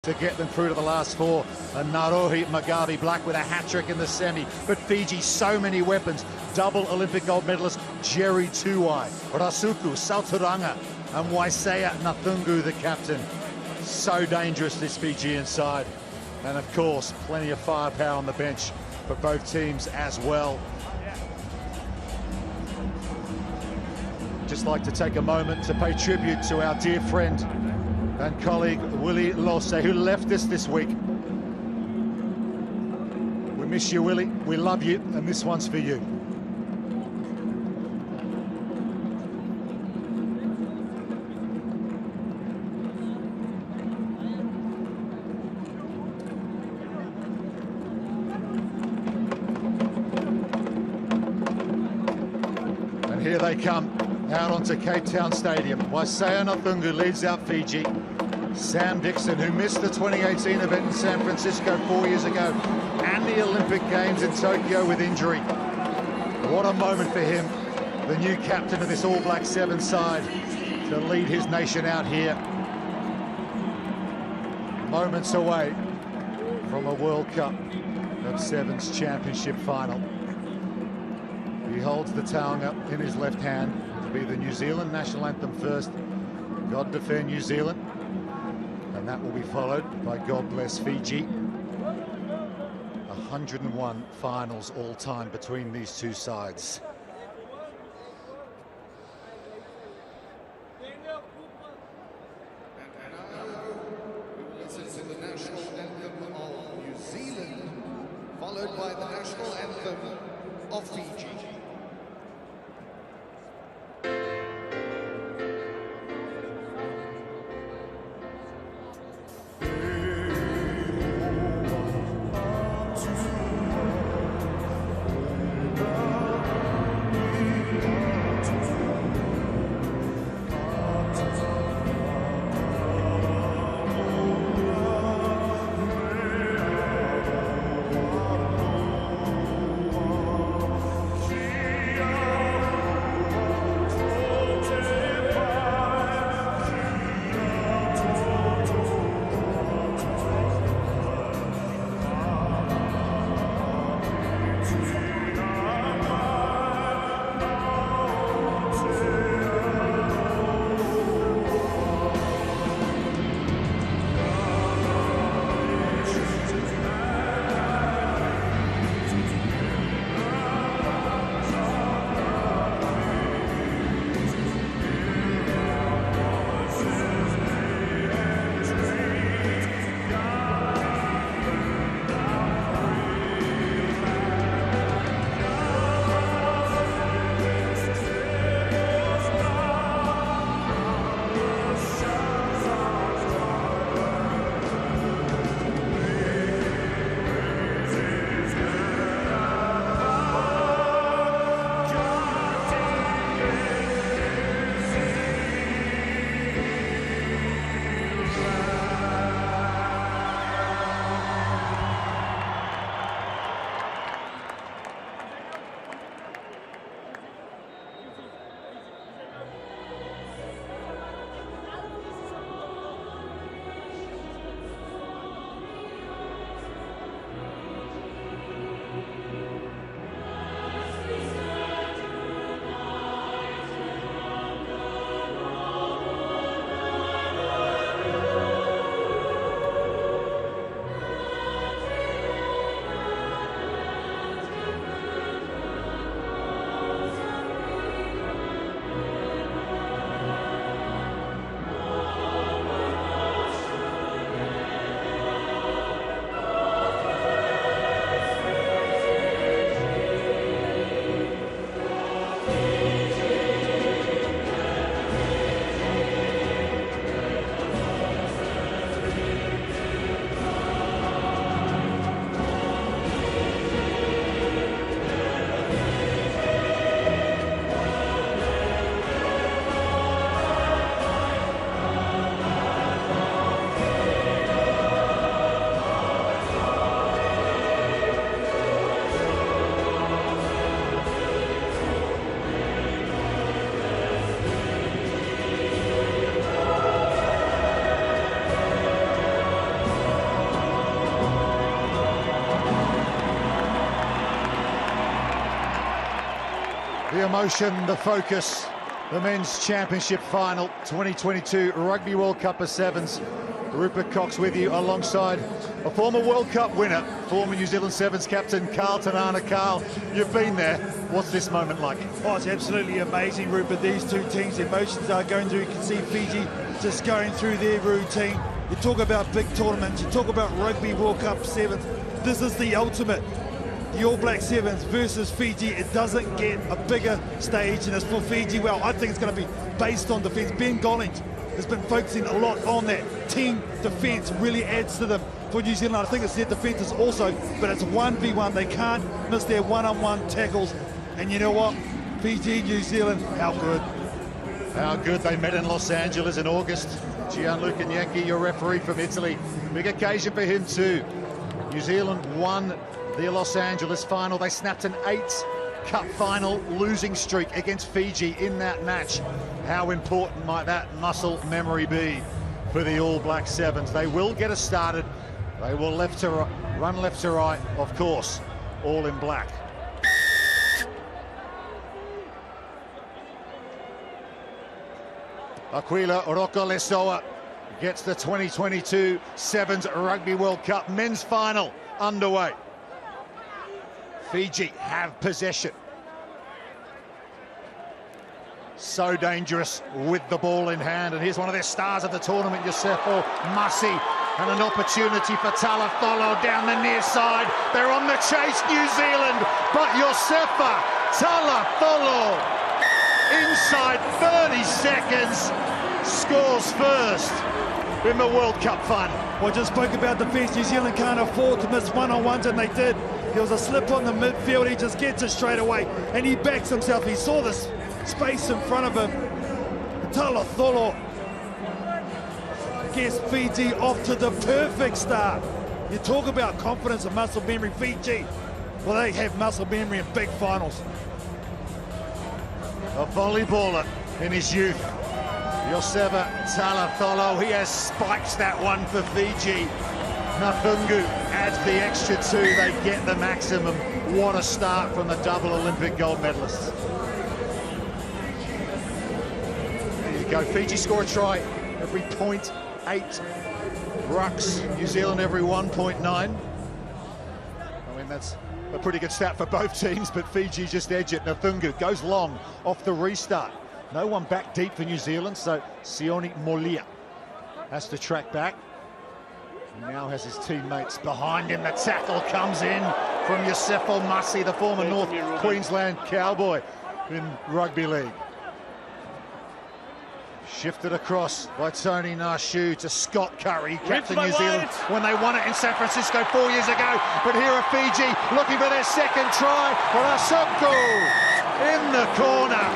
to get them through to the last four. And Narohi Mugabe Black with a hat-trick in the semi. But Fiji, so many weapons. Double Olympic gold medalist Jerry Tuwai, Rasuku Sauturanga, and Waisea Nathungu, the captain. So dangerous, this Fijian side. And of course, plenty of firepower on the bench for both teams as well. Just like to take a moment to pay tribute to our dear friend and colleague Willie Lose, who left us this week. We miss you, Willie. We love you, and this one's for you. And here they come, out onto Cape Town Stadium. Waisea Nathungu leads out Fiji. Sam Dixon, who missed the 2018 event in San Francisco 4 years ago, and the Olympic Games in Tokyo with injury. What a moment for him, the new captain of this All Black Seven side, to lead his nation out here. Moments away from a World Cup of Sevens championship final. He holds the taonga in his left hand to be the New Zealand national anthem first. God defend New Zealand. And that will be followed by God Bless Fiji. 101 finals all time between these two sides. And now we will listen to the national anthem of New Zealand, followed by the national anthem of Fiji. The emotion, the focus, the Men's Championship Final 2022 Rugby World Cup of Sevens. Rupert Cox with you alongside a former World Cup winner, former New Zealand Sevens captain, Carl Tanana. Carl, you've been there. What's this moment like? Oh, it's absolutely amazing, Rupert. These two teams, the emotions are going through. You can see Fiji just going through their routine. You talk about big tournaments, you talk about Rugby World Cup Sevens. This is the ultimate. The All Black Sevens versus Fiji. It doesn't get a bigger stage, and it's for Fiji. Well, I think it's going to be based on defence. Ben Gollings has been focusing a lot on that. Team defence really adds to them for New Zealand. I think it's their defenders also, but it's 1v1. They can't miss their one-on-one tackles. And you know what? Fiji, New Zealand, how good. How good. They met in Los Angeles in August. Gianluca Gnocchi, your referee from Italy. Big occasion for him too. New Zealand won the Los Angeles final. They snapped an 8-cup final losing streak against Fiji in that match. How important might that muscle memory be for the All Black Sevens? They will get us started. They will run left to right, of course, all in black. Aquila Rokolesoa gets the 2022 Sevens Rugby World Cup men's final underway. Fiji have possession. So dangerous with the ball in hand, and here's one of their stars of the tournament, Yosefo Masi, and an opportunity for Talatholo down the near side. They're on the chase, New Zealand, but Yosefa Talatholo inside 30 seconds scores first in the World Cup final. Well, I just spoke about defence. New Zealand can't afford to miss one-on-ones, and they did. There was a slip on the midfield. He just gets it straight away, and he backs himself. He saw this space in front of him. Talatholo gets Fiji off to the perfect start. You talk about confidence and muscle memory. Fiji, well, they have muscle memory in big finals. A volleyballer in his youth, Yosefa Talatholo. He has spiked that one for Fiji. Nathungu adds the extra two. They get the maximum. What a start from the double Olympic gold medalists. There you go. Fiji score a try every 0.8 rucks. New Zealand every 1.9. I mean, that's a pretty good stat for both teams, but Fiji just edge it. Nathungu goes long off the restart. No one back deep for New Zealand, so Sione Molia has to track back. He now has his teammates behind him. The tackle comes in from Yosefo Masi, the former North Queensland Cowboy in rugby league. Shifted across by Tony Nashu to Scott Curry, captain New Zealand when they won it in San Francisco 4 years ago. But here are Fiji looking for their second try. Rasuku in the corner.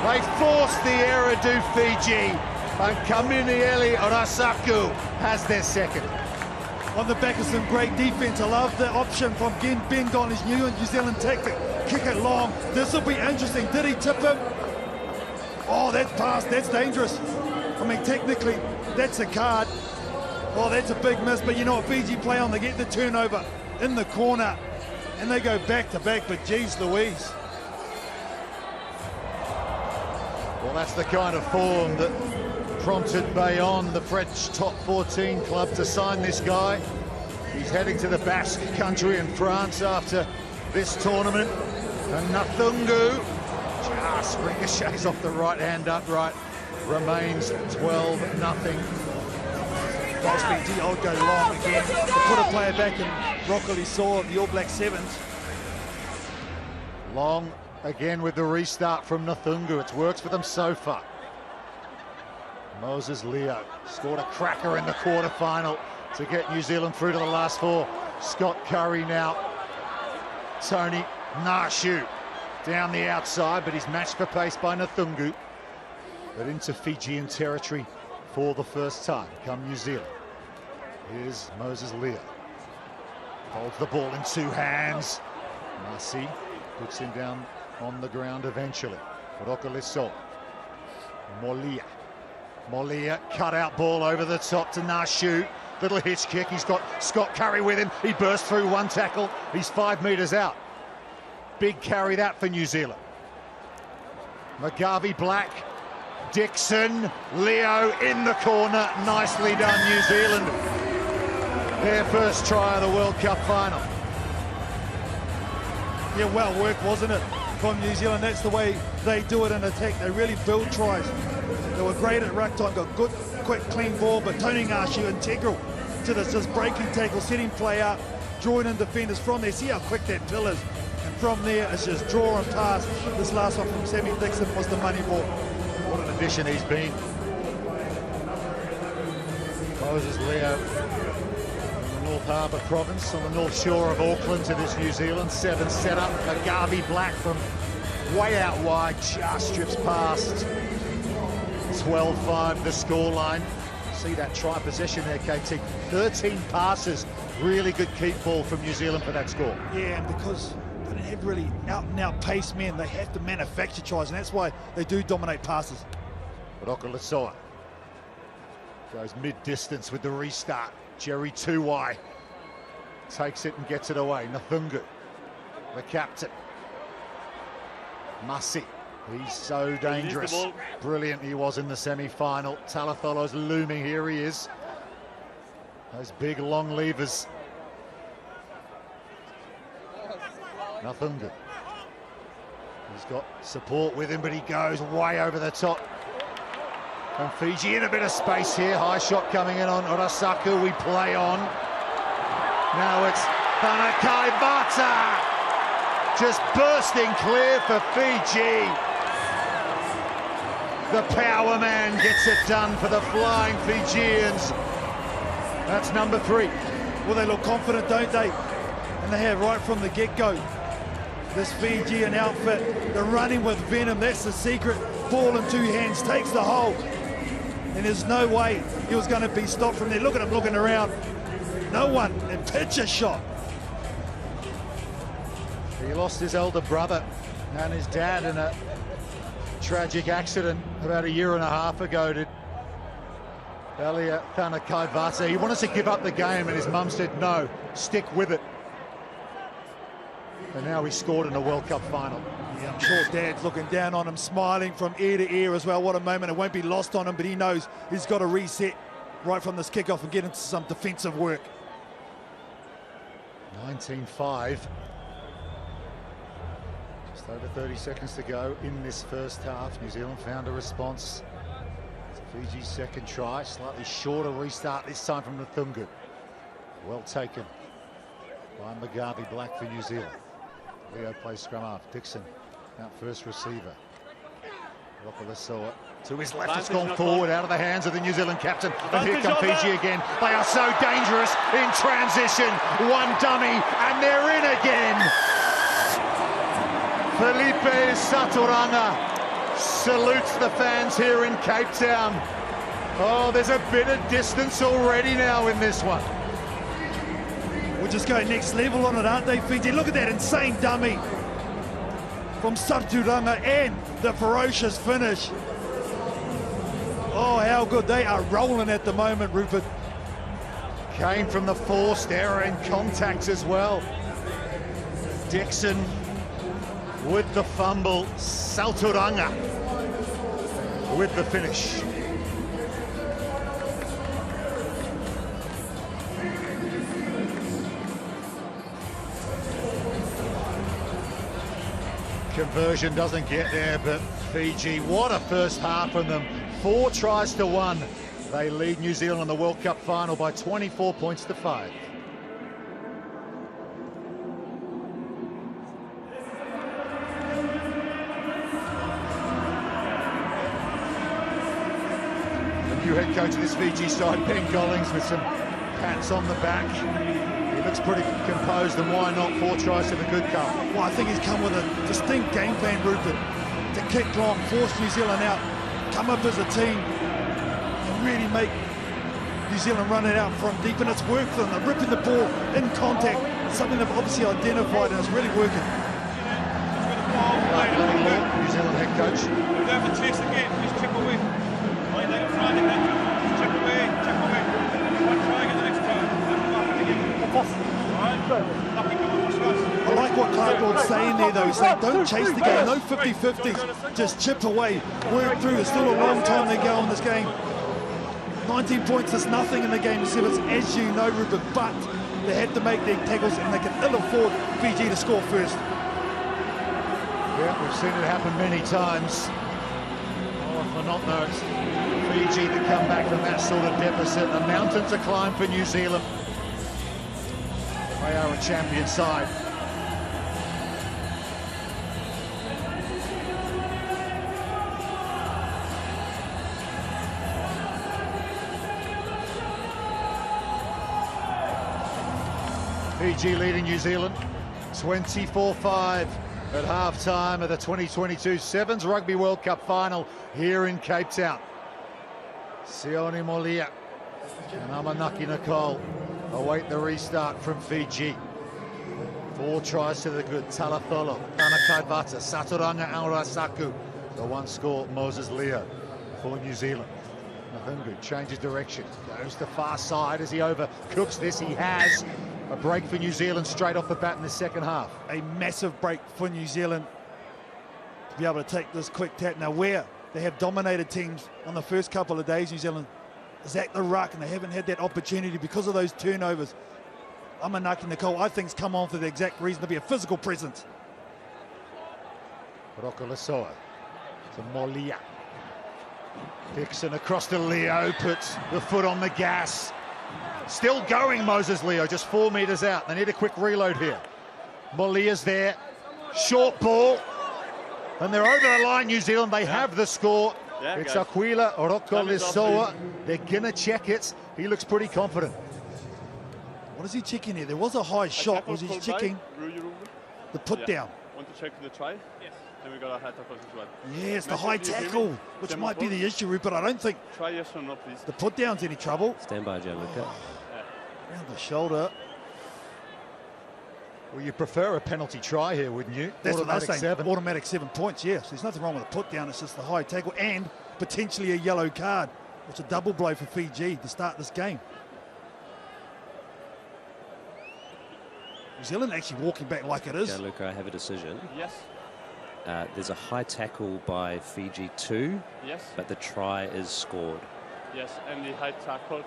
They forced the error, do Fiji, and Kaminieli Rasaku has their second. On the back of some great defence. I love the option from Ben Gollings' New Zealand tactic. Kick it long. This will be interesting. Did he tip him? Oh, that pass, that's dangerous. I mean, technically, that's a card. Oh, that's a big miss, but you know what Fiji play on? They get the turnover in the corner, and they go back to back, but geez Louise. Well, that's the kind of form that prompted Bayonne, the French top 14 club, to sign this guy. He's heading to the Basque country in France after this tournament. And Nathungu just ricochets off the right-hand upright. Remains 12-0. Fiji, I'll go long again. To put a player back in Rokolesoa, the All Black Sevens. Long again with the restart from Nathungu. It's worked for them so far. Moses Leo scored a cracker in the quarterfinal to get New Zealand through to the last four. Scott Curry now. Tony Nashu down the outside, but he's matched for pace by Nathungu. But into Fijian territory for the first time come New Zealand. Here's Moses Leo. Holds the ball in two hands. Masi puts him down on the ground eventually. Rokolesoa. Molia cut out ball over the top to Nashu. Little hitch kick. He's got Scott Curry with him. He burst through one tackle. He's 5 meters out. Big carry that for New Zealand. McGarvey Black, Dixon, Leo in the corner. Nicely done, New Zealand. Their first try of the World Cup final. Yeah, well worked, wasn't it, from New Zealand? That's the way they do it in attack. They really build tries. They were great at ruck time, got good, quick, clean ball, but Tony Ngashu integral to this, just breaking tackle, setting play up, drawing in defenders from there. See how quick that pill is. And from there, it's just draw and pass. This last one from Sammy Dixon was the money ball. What an addition he's been. Moses Leo from the North Harbour province on the north shore of Auckland to this New Zealand 7 setup. McGarvey Black from way out wide, just strips past. 12-5 the scoreline. See that try possession there, KT. 13 passes, really good keep ball from New Zealand for that score. Yeah, and because they don't have really out-and-out pace men, they have to manufacture tries, and that's why they do dominate passes. But Okalasoa goes mid-distance with the restart. Jerry Tuwai takes it and gets it away. Nathungu, the captain. Masi, he's so dangerous. Brilliant he was in the semi-final. Talatholo's looming, here he is. Those big long levers. Nathungu. He's got support with him, but he goes way over the top. And Fiji in a bit of space here. High shot coming in on Orasaku. We play on. Now it's Thanakai Vata. Just bursting clear for Fiji. The power man gets it done for the flying Fijians. That's number 3. Well, they look confident, don't they? And they have right from the get-go. This Fijian outfit, they're running with venom. That's the secret. Ball in 2 hands, takes the hold. And there's no way he was going to be stopped from there. Look at him looking around. No one. And pitch a shot. He lost his elder brother and his dad in a tragic accident about a year and a half ago. Did Elia Thanakai Vata. He wanted to give up the game and his mum said, no, stick with it. And now he scored in the World Cup final. Yeah, I'm sure Dad's looking down on him, smiling from ear to ear as well. What a moment. It won't be lost on him, but he knows he's got to reset right from this kickoff and get into some defensive work. 19-5. Just over 30 seconds to go in this first half. New Zealand found a response to Fiji's second try. Slightly shorter restart this time from Nathungu. Well taken by McGarvey Black for New Zealand. Leo plays scrum half. Dixon out first receiver. Okalasoa to his left. It's gone forward out of the hands of the New Zealand captain. And here come Fiji again. They are so dangerous in transition. One dummy and they're in again. Felipe Saturanga salutes the fans here in Cape Town. Oh, there's a bit of distance already now in this one. We're just going next level on it, aren't they, Fiji? Look at that insane dummy from Saturanga and the ferocious finish. Oh, how good. They are rolling at the moment, Rupert. Came from the forced error in contact as well. Dixon with the fumble. Saturanga with the finish. Conversion doesn't get there, but Fiji, what a first half from them. 4 tries to 1. They lead New Zealand in the World Cup final by 24 points to 5. The new head coach of this Fiji side, Ben Gollings, with some pats on the back. He looks pretty composed, and why not 4 tries to the good cup? Well, I think he's come with a distinct game plan, Rupert, to kick long, force New Zealand out, come up as a team, and really make New Zealand run it out from deep. And it's worked for them. They're ripping the ball in contact, something they've obviously identified, and it's really working. New Zealand head coach. We don't have a chase again, just chip away. Right, they try to hit you. Just chip away, chip away. One try again the next time. Alright? Lucky come on, I like what sideboard saying there though, saying don't chase the game, no 50-50s, just chip away, work through. There's still a long time to go in this game. 19 points is nothing in the game of sevens, as you know, Rupert, but they had to make their tackles and they can ill afford Fiji to score first. Yeah, we've seen it happen many times. Oh, if we're not though, it's Fiji to come back from that sort of deficit. A mountain to climb for New Zealand. They are a champion side. Fiji leading New Zealand 24-5 at half-time of the 2022 Sevens Rugby World Cup final here in Cape Town. Sione Molia and Amanaki Nicole await the restart from Fiji. 4 tries to the good. Talatholo, Kanakaivata, Saturanga, Aurasaku. The 1 score, Moses Leo for New Zealand. Mahungu changes direction, goes to far side as he overcooks this. He has a break for New Zealand straight off the bat in the second half. A massive break for New Zealand to be able to take this quick tap. Now, where they have dominated teams on the first couple of days, New Zealand is at the ruck, and they haven't had that opportunity because of those turnovers. Amanaki Nicole, I think, has come on for the exact reason, to be a physical presence. Rokolisoa to Molia. Dixon across to Leo, puts the foot on the gas. Still going, Moses Leo, just 4 meters out. They need a quick reload here. Molia's there, short ball, and they're over the line, New Zealand. They have the score. Yeah, it's guys. Aquila Rokolisoa. They're gonna check it. He looks pretty confident. What is he checking here? There was a high shot. Was he checking the put down? Want to check the try? Yes. Then we got a high tackle as well. Yes, the high tackle, which might be the issue, Rupert. I don't think Try yes or no, please. the put down's any trouble. Stand by, Gianluca. Around the shoulder. Well, you prefer a penalty try here, wouldn't you? That's what I was saying. 7. Automatic 7 points, yes. There's nothing wrong with the put down. It's just the high tackle and potentially a yellow card. It's a double blow for Fiji to start this game. New Zealand actually walking back like it is. Gianluca, I have a decision. Yes. There's a high tackle by Fiji 2, Yes. but the try is scored. Yes. And the high tackle,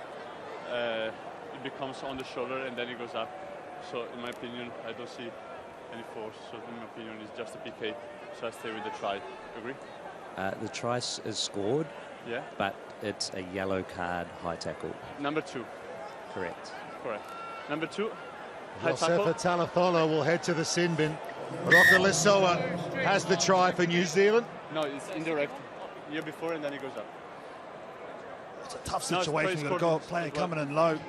it becomes on the shoulder and then it goes up. So in my opinion, I don't see any force. So in my opinion, it's just a PK. So I stay with the try. Agree? The try is scored, Yeah. but it's a yellow card high tackle. Number 2. Correct. Correct. Number 2. High tackle. Josefa Talatholo will head to the sin bin. Rokolisoa has the try for New Zealand. No, it's indirect. Year before and then it goes up. It's a tough No, it's situation. You've got a scored player as well. coming in low.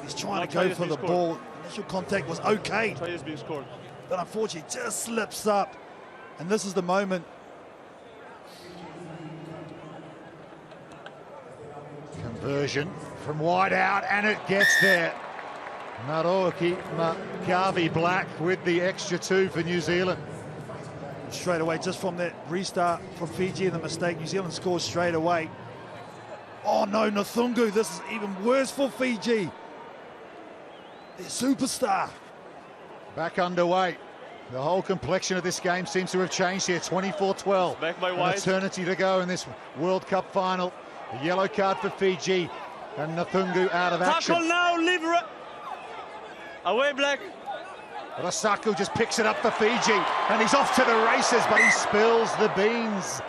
He's trying No, to try go has for been the scored. ball. Initial contact was okay, Try is being scored. but unfortunately just slips up. And this is the moment. Conversion from wide out, and it gets there. Naroki Magavi Black with the extra 2 for New Zealand. Straight away, just from that restart from Fiji and the mistake, New Zealand scores straight away. Oh no, Nathungu, this is even worse for Fiji. Their superstar. Back underway. The whole complexion of this game seems to have changed here. 24-12. Back by An wide. eternity to go in this World Cup final. A yellow card for Fiji, and Nathungu out of action. Tackle now, leave away, Black. Rasaku just picks it up for Fiji, and he's off to the races, but he spills the beans.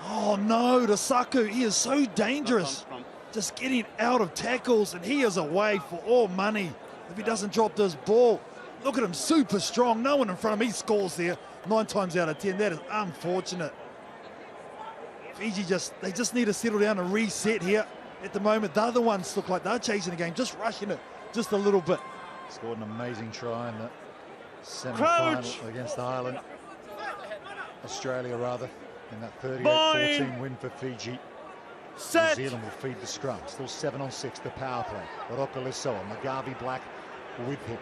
Oh no, Rasaku, he is so dangerous. Just getting out of tackles, and he is away for all money if he doesn't drop this ball. Look at him, super strong. No one in front of him. He scores there 9 times out of 10. That is unfortunate. Fiji they just need to settle down and reset here at the moment. The other ones look like they're chasing the game, just rushing it just a little bit. Scored an amazing try in the semi-final against Ireland. Australia, rather, in that 38-14 win for Fiji. Set. New Zealand will feed the scrum. Still 7-on-6, the power play. Rokolisoa, Magavi Black with him.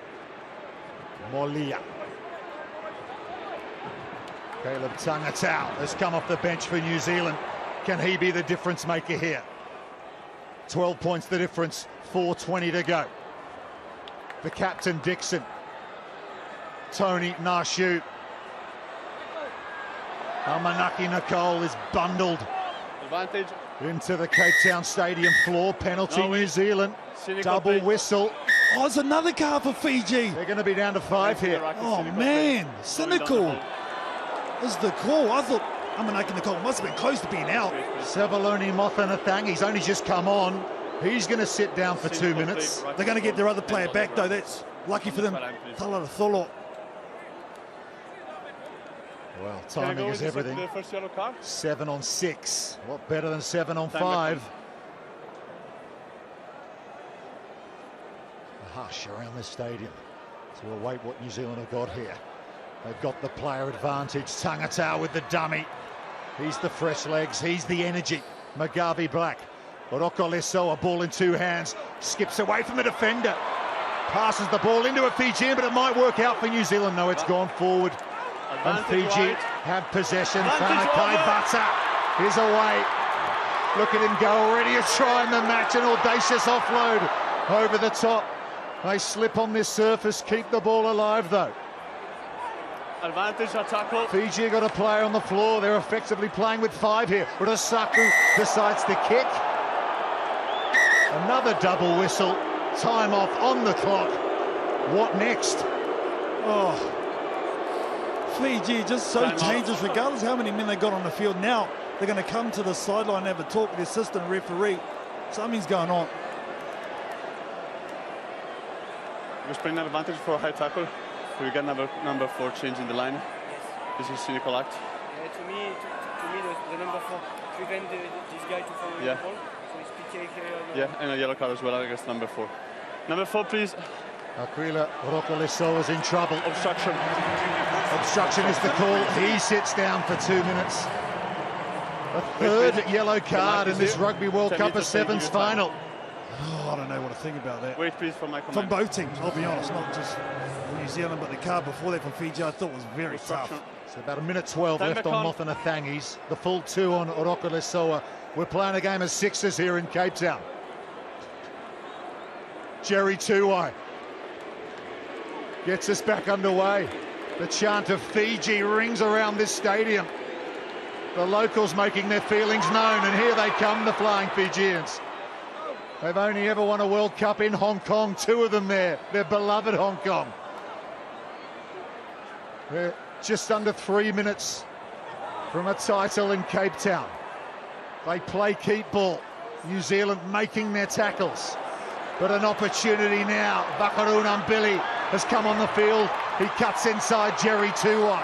Molia. Caleb Tangatau has come off the bench for New Zealand. Can he be the difference maker here? 12 points the difference, 4:20 to go. The captain, Dixon. Tony Nashu. Amanaki Nicole is bundled Advantage. into the Cape Town Stadium floor. Penalty, No, New Zealand. Cynical Double play. whistle. Oh, it's another card for Fiji. They're going to be down to 5 here. Oh, man. Cynical is the call. I thought Amanaki Nicole must have been close to being out. Sevaloni Mothanatang, he's only just come on. He's going to sit down for 2 minutes. They're going to get their other player back, though. That's lucky for them. Talara Tholo. Well, timing is everything. The first yellow card. 7 on 6. What better than 7 on 5? A hush around the stadium to await what New Zealand have got here. They've got the player advantage. Tangata with the dummy. He's the fresh legs. He's the energy. Mugabe Black. Oroko Leso, a ball in 2 hands. Skips away from the defender. Passes the ball into a Fijian, but it might work out for New Zealand. No, it's gone forward. And Fiji have possession. Whanakai Bata is away. Look at him go, already a try in the match, an audacious offload over the top. They slip on this surface, keep the ball alive though. Advantage tackle. Fiji got a player on the floor. They're effectively playing with 5 here. Urasaku decides to kick. Another double whistle. Time off on the clock. What next? Oh, Fiji just so dangerous, regardless of how many men they got on the field. Now they're going to come to the sideline and have a talk with the assistant referee. Something's going on. We're playing an advantage for a high tackle. We get number 4 changing the line. This is a cynical act. Yeah, to me, the number 4 prevent this guy to follow the ball. So it's PK here. Yeah, and a yellow card as well against number 4. Number 4, please. Aquila Oroko is in trouble. Obstruction. Obstruction is the call. He sits down for 2 minutes. A third yellow card in this Rugby World Cup of Sevens final. Oh, I don't know what to think about that. Wait, please, for my comment. From both teams, I'll be honest, not just New Zealand, but the card before that for Fiji, I thought was very tough. So about 1:12 left on Mothanathangi's. The full 2 on Oroko Lesoa. We're playing a game of 6s here in Cape Town. Jerry Tuwai gets us back underway. The chant of Fiji rings around this stadium. The locals making their feelings known, and here they come, the Flying Fijians. They've only ever won a World Cup in Hong Kong, 2 of them there, their beloved Hong Kong. They're just under 3 minutes from a title in Cape Town. They play keep ball. New Zealand making their tackles. But an opportunity now. Vakaru Nambili has come on the field. He cuts inside Jerry Tuwai.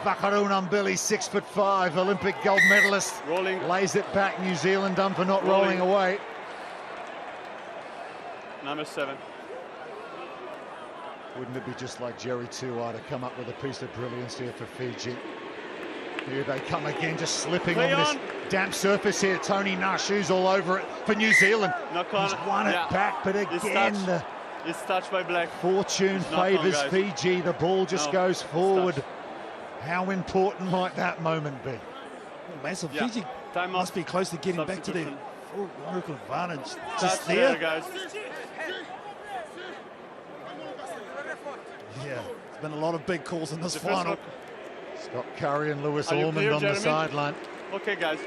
Vakaru Nambili, 6'5", Olympic gold medalist. Rolling. Lays it back. New Zealand done for not rolling away. Number 7. Wouldn't it be just like Jerry Tuwai to come up with a piece of brilliance here for Fiji? Here they come again, just slipping on this damp surface here. Tony Nashu's all over it for New Zealand. He's won it back, but again, it's touched by Black. Fortune favours Fiji. The ball just goes forward. How important might that moment be? Massive. Fiji must be close to getting back to their full numerical advantage. Just there. Guys. Yeah, there's been a lot of big calls in this final. Scott Curry and Lewis Ormond on the sideline. Okay, guys.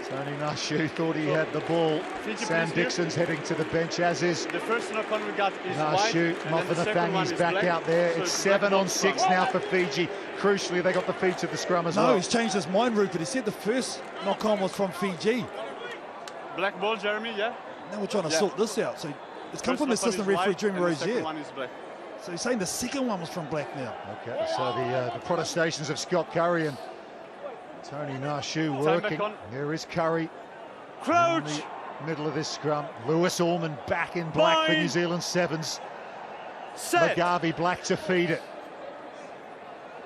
Tony Nashu thought he had the ball. Sam Dixon's heading to the bench, as is the first knock-on we got is Nashu. Mothanathangi's back out there. So it's 7 on 6 now for Fiji. Crucially, they got the feet to the scrum as well. No, he's changed his mind, Rupert. He said the first knock-on was from Fiji. Black ball, Jeremy, yeah? Now we're trying to sort this out. So it's come from the assistant referee, Jim Rozier. So he's saying the second one was from Black now. Okay, so the protestations of Scott Curry and Tony Nashu working. There is Curry. Crouch! In the middle of this scrum. Lewis Ormond back in black for New Zealand Sevens. Mugabe Black to feed it.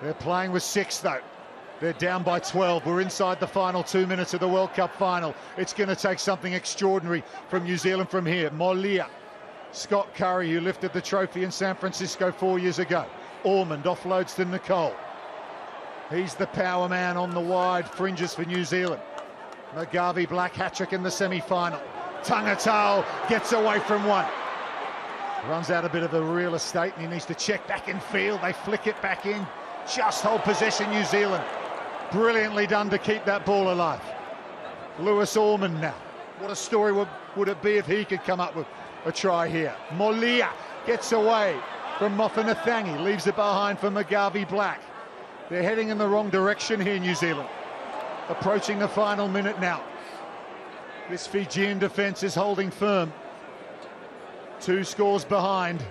They're playing with 6 though. They're down by 12. We're inside the final 2 minutes of the World Cup final. It's going to take something extraordinary from New Zealand from here. Molia. Scott Curry, who lifted the trophy in San Francisco 4 years ago. Ormond offloads to Nicole. He's the power man on the wide fringes for New Zealand. Mugabe Black hat-trick in the semi-final. Tangatau gets away from one. Runs out a bit of the real estate and he needs to check back in field. They flick it back in. Just hold possession, New Zealand. Brilliantly done to keep that ball alive. Lewis Ormond now. What a story would it be if he could come up with a try here. Molia gets away from Mofanathangi, leaves it behind for Mugabe Black. They're heading in the wrong direction here, New Zealand. Approaching the final minute now. This Fijian defence is holding firm. 2 scores behind.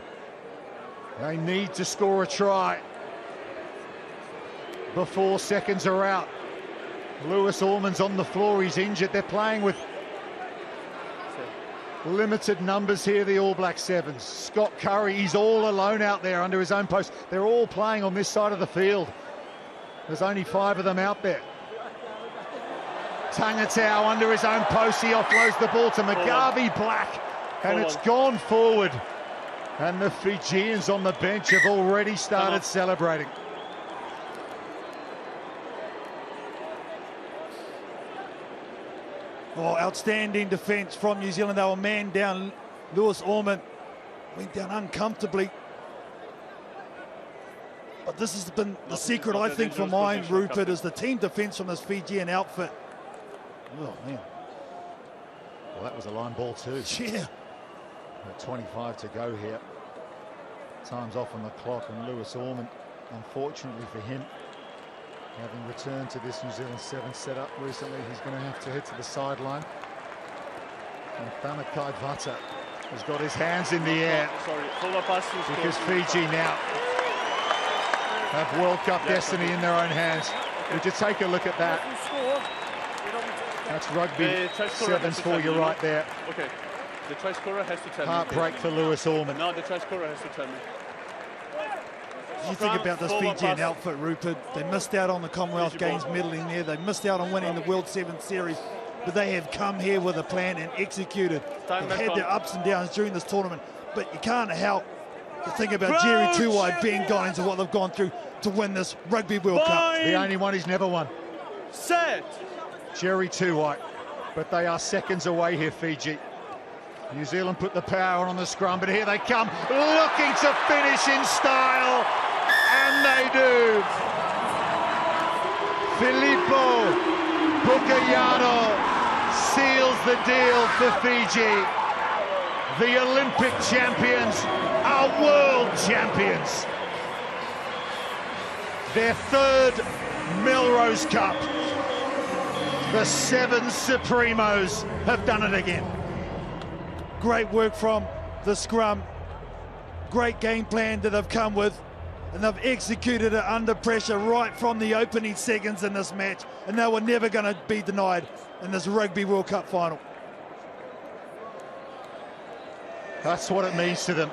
They need to score a try before seconds are out. Lewis Ormond's on the floor, he's injured. They're playing with limited numbers here, the All Black Sevens. Scott Curry, he's all alone out there under his own post. They're all playing on this side of the field. There's only 5 of them out there. Tangatau under his own post, he offloads the ball to Mugabe Black, and it's gone forward. And the Fijians on the bench have already started celebrating. Oh, outstanding defence from New Zealand. They were man down. Lewis Ormond went down uncomfortably. But this has been the secret, I think, for mine, Rupert, is the team defence from this Fijian outfit. Oh, man. Well, that was a line ball too. Yeah. 25 to go here. Time's off on the clock, and Lewis Ormond, unfortunately for him, having returned to this New Zealand 7 setup recently, he's going to have to head to the sideline. And Thanakai Vata has got his hands in the air because Fiji now have World Cup destiny in their own hands. Would you take a look at that? That's rugby sevens for you right there. Okay, the try scorer has to tell me. Heartbreak for Lewis Ormond. No, the try scorer has to tell me. You think about this Fijian outfit, Rupert. They missed out on the Commonwealth Games medaling there. They missed out on winning the World 7 Series. But they have come here with a plan and executed. They've had their ups and downs during this tournament. But you can't help to think about Jerry Tuwai being gone into what they've gone through to win this Rugby World Cup. The only one he's never won. Set! Jerry Tuwai. But they are seconds away here, Fiji. New Zealand put the power on the scrum, but here they come, looking to finish in style. And they do. Filippo Bukayano seals the deal for Fiji. The Olympic champions are world champions. Their 3rd Melrose Cup. The 7 Supremos have done it again. Great work from the scrum. Great game plan that they've come with. And they've executed it under pressure right from the opening seconds in this match. And they were never going to be denied in this Rugby World Cup final. That's what it means to them.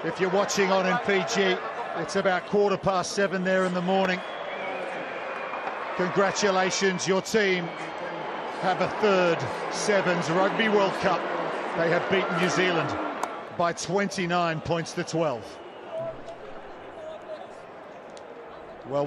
If you're watching on in Fiji, it's about 7:15 there in the morning. Congratulations, your team have a 3rd Sevens Rugby World Cup. They have beaten New Zealand by 29 points to 12. Well.